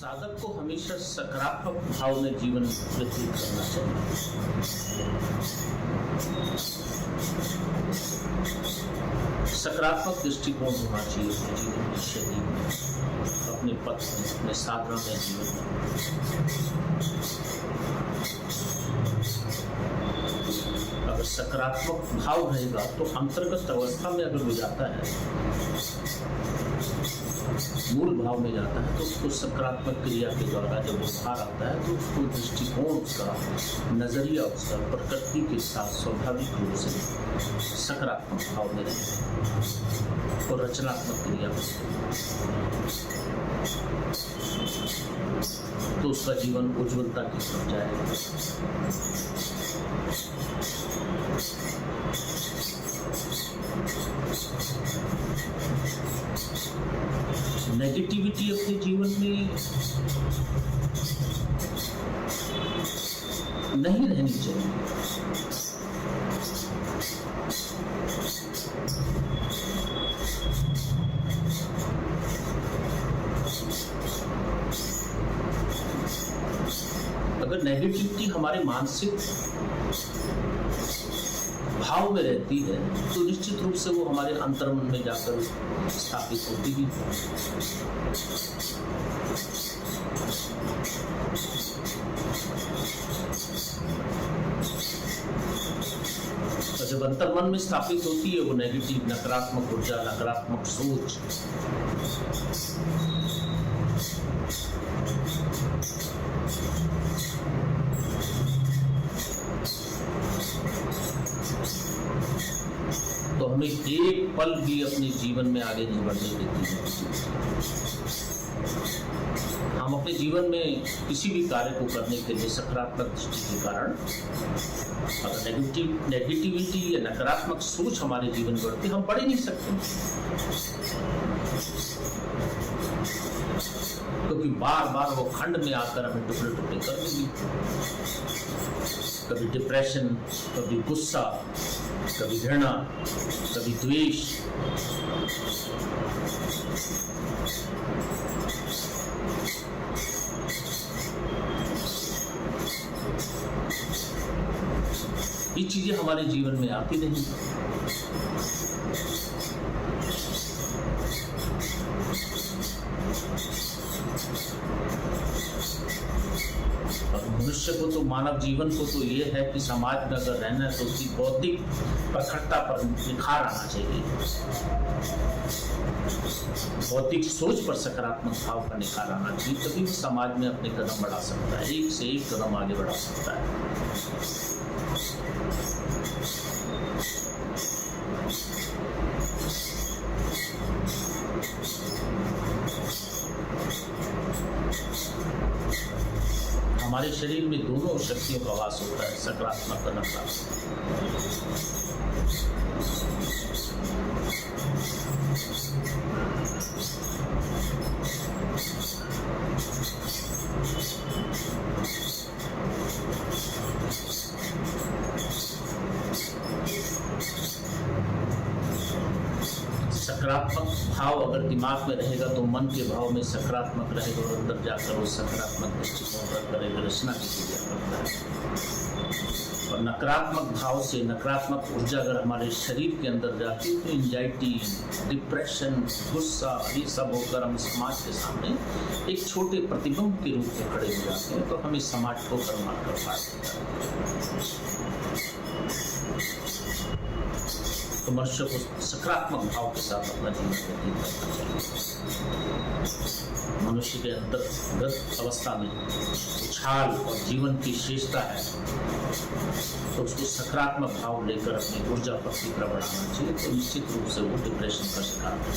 साधक को हमेशा सकारात्मक भाव में जीवन व्यतीत करना चाहिए। सकारात्मक दृष्टिकोण होना चाहिए अपने जीवन की शैली में, अपने पथ में, अपने साधना में, जीवन में। अगर सकारात्मक भाव रहेगा तो अंतर्गत अवस्था में अगर वो जाता है, मूल भाव में जाता है, तो उसको सकारात्मक क्रिया के द्वारा जब वो बाहर आता है तो उसको दृष्टिकोण, उसका नजरिया, उसका प्रकृति के साथ स्वाभाविक रूप से सकारात्मक भाव में रहेगा और रचनात्मक क्रिया तो उसका जीवन उज्ज्वलता की तरफ जाएगा। नेगेटिविटी अपने जीवन में नहीं रहनी चाहिए। अगर नेगेटिविटी हमारे मानसिक भाव में रहती है तो निश्चित रूप से वो हमारे अंतर्मन में जाकर स्थापित होती ही है। तो जब अंतर्मन में स्थापित होती है वो नेगेटिव, नकारात्मक ऊर्जा, नकारात्मक सोच, तो हमें एक पल भी अपने जीवन में आगे नहीं बढ़ने देती है। हम अपने जीवन में किसी भी कार्य को करने के लिए सकारात्मक दृष्टि के कारण अगर नेगेटिविटी या नकारात्मक सोच हमारे जीवन में बढ़ती, हम बढ़ ही नहीं सकते, क्योंकि बार बार वो खंड में आकर हमें टुकड़े टुकड़े कर देगी। कभी डिप्रेशन, कभी गुस्सा, कभी घृणा, कभी द्वेष, ये चीजें हमारे जीवन में आती नहीं। मनुष्य को तो, मानव जीवन को तो ये है कि समाज में अगर रहना है तो उसकी बौद्धिक प्रखरता पर निखार आना चाहिए, बौद्धिक सोच पर सकारात्मक भाव का निखार आना चाहिए, तभी वो समाज में अपने कदम बढ़ा सकता है, एक से एक कदम आगे बढ़ा सकता है। हमारे शरीर में दोनों शक्तियों का वास होता है, सकारात्मक और नकारात्मक। सकारात्मक भाव अगर दिमाग में रहेगा तो मन के भाव में सकारात्मक रहेगा और अंदर जाकर वो सकारात्मक दृष्टिकोण रखेगा, रचना की क्रिया करता है। और नकारात्मक भाव से नकारात्मक ऊर्जा अगर हमारे शरीर के अंदर जाती है तो एंजाइटी, डिप्रेशन, गुस्सा, ये सब होकर हम समाज के सामने एक छोटे प्रतिबिंब के रूप में खड़े हो जाते हैं, तो हमें समाज को कर्मा कर पाते हैं। तो मनुष्य को सकारात्मक भाव के साथ अपना जीवन व्यतीत करना चाहिए। मनुष्य के अंतर्गत अवस्था में उछाल और जीवन की शेषता है तो उसको सकारात्मक भाव लेकर अपनी ऊर्जा पर तीव्र बढ़ाना चाहिए, तो निश्चित रूप से वो डिप्रेशन का शिकार है।